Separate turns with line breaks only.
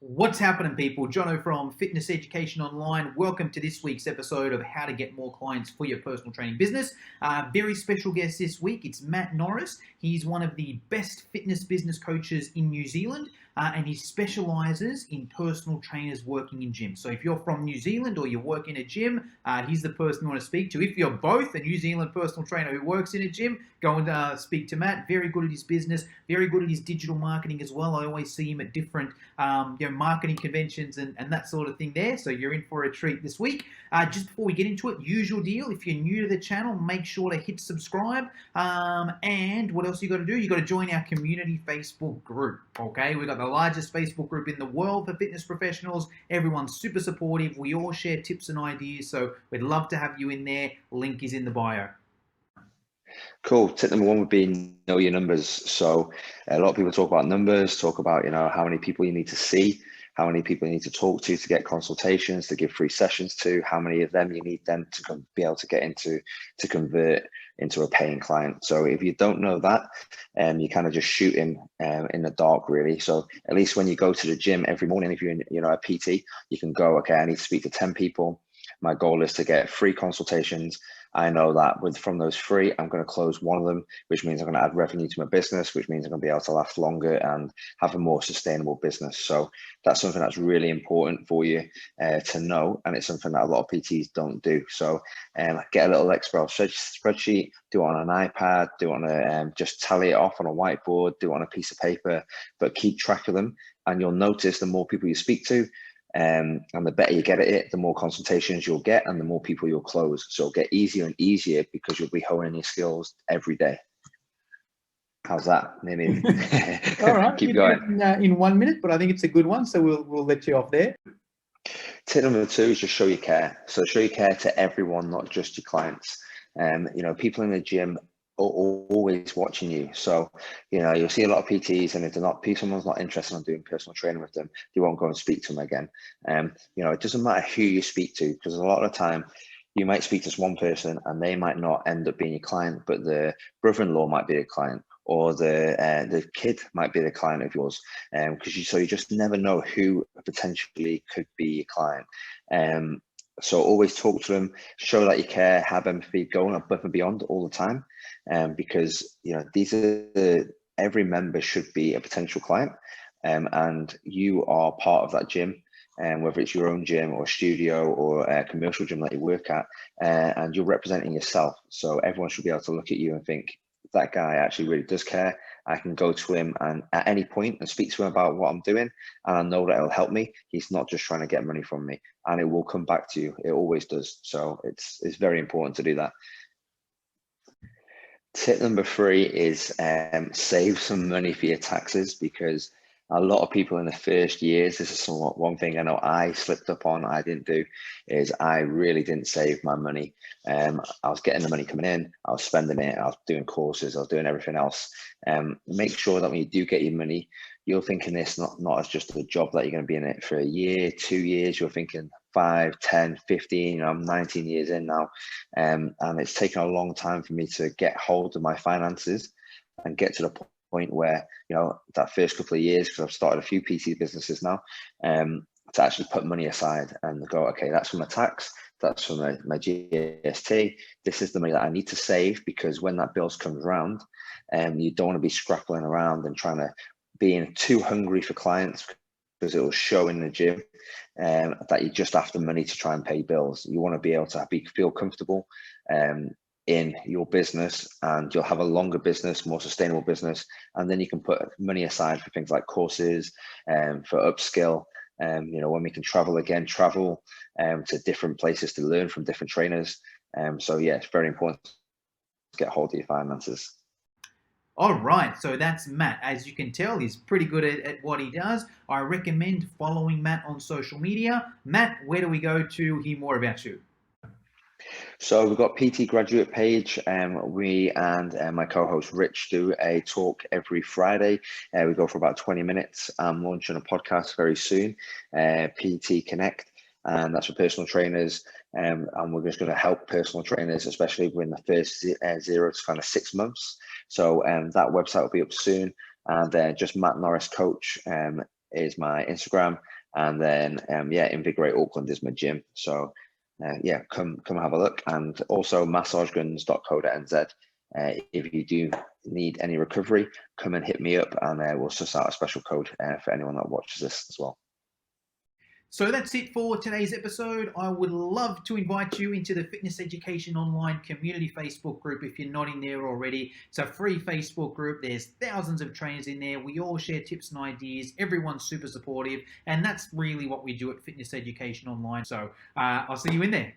What's happening, people? Jono from Fitness Education Online. Welcome to this week's episode of How to Get More Clients for Your Personal Training Business. Very special guest this week. It's Matt Norris. He's one of the best fitness business coaches in New Zealand, and he specializes in personal trainers working in gyms. So if you're from New Zealand or you work in a gym, he's the person you want to speak to. If you're both a New Zealand personal trainer who works in a gym, go and speak to Matt. Very good at his business, very good at his digital marketing as well. I always see him at different marketing conventions and that sort of thing there. So you're in for a treat this week. Just before we get into it, usual deal, if you're new to the channel, make sure to hit subscribe. And what else you got to do? You got to join our community Facebook group. Okay, we've got the largest Facebook group in the world for fitness professionals. Everyone's super supportive. We all share tips and ideas. So we'd love to have you in there. Link is in the bio.
Cool. Tip number one would be know your numbers. So a lot of people talk about numbers, talk about, how many people you need to see, how many people you need to talk to get consultations, to give free sessions to, how many of them you need them to be able to get into, to convert into a paying client. So if you don't know that, you're kind of just shooting in the dark, really. So at least when you go to the gym every morning, if you're in, a PT, you can go, okay, I need to speak to 10 people. My goal is to get free consultations. I know that from those three, I'm going to close one of them, which means I'm going to add revenue to my business, which means I'm going to be able to last longer and have a more sustainable business. So that's something that's really important for you to know. And it's something that a lot of PTs don't do. So get a little Excel spreadsheet, do it on an iPad, do it on just tally it off on a whiteboard, do it on a piece of paper, but keep track of them. And you'll notice the more people you speak to, and the better you get at it, the more consultations you'll get and the more people you'll close. So it'll get easier and easier because you'll be honing your skills every day. How's that? Maybe
all right.
Keep going.
In 1 minute, but I think it's a good one. So we'll let you off there.
Tip number two is just show your care. So show your care to everyone, not just your clients. People in the gym are always watching you. So, you'll see a lot of PTs, and if they're not, someone's not interested in doing personal training with them, you won't go and speak to them again. It doesn't matter who you speak to, because a lot of the time you might speak to one person and they might not end up being your client, but the brother-in-law might be a client, or the kid might be the client of yours, because you just never know who potentially could be your client. So always talk to them, show that you care, have empathy, going above and beyond all the time, because every member should be a potential client, and you are part of that gym, whether it's your own gym or studio or a commercial gym that you work at, and you're representing yourself. So everyone should be able to look at you and think, that guy actually really does care. I can go to him and at any point and speak to him about what I'm doing, and I know that it'll help me. He's not just trying to get money from me, and it will come back to you. It always does. So it's very important to do that. Tip number three is save some money for your taxes, because a lot of people in the first years, this is one thing I know I slipped up on, I didn't do, is I really didn't save my money. I was getting the money coming in, I was spending it, I was doing courses, I was doing everything else. Make sure that when you do get your money, you're thinking this not as just a job that you're going to be in it for a year, 2 years. You're thinking 5, 10, 15, I'm 19 years in now. And it's taken a long time for me to get hold of my finances and get to the point where, that first couple of years, because I've started a few PT businesses now, to actually put money aside and go, okay, that's for my tax, that's for my GST, this is the money that I need to save, because when that bills comes around, you don't want to be scrapping around and trying to being too hungry for clients, because it will show in the gym that you're just after money to try and pay bills. You want to be able to feel comfortable in your business, and you'll have a longer business, more sustainable business, and then you can put money aside for things like courses, for upskill, when we can travel to different places to learn from different trainers. So yeah, it's very important to get hold of your finances.
All right, so that's Matt. As you can tell, he's pretty good at what he does. I recommend following Matt on social media. Matt, where do we go to hear more about you?
So we've got PT graduate page. We and my co-host Rich do a talk every Friday. We go for about 20 minutes. I'm launching a podcast very soon, PT Connect, and that's for personal trainers. And we're just going to help personal trainers, especially within the first 0 to kind of 6 months. So that website will be up soon. And just Matt Norris Coach is my Instagram, and then Invigorate Auckland is my gym. So come have a look, and also massageguns.co.nz. If you do need any recovery, come and hit me up, and we'll suss out a special code for anyone that watches this as well.
So that's it for today's episode. I would love to invite you into the Fitness Education Online community Facebook group if you're not in there already. It's a free Facebook group. There's thousands of trainers in there. We all share tips and ideas. Everyone's super supportive. And that's really what we do at Fitness Education Online. So I'll see you in there.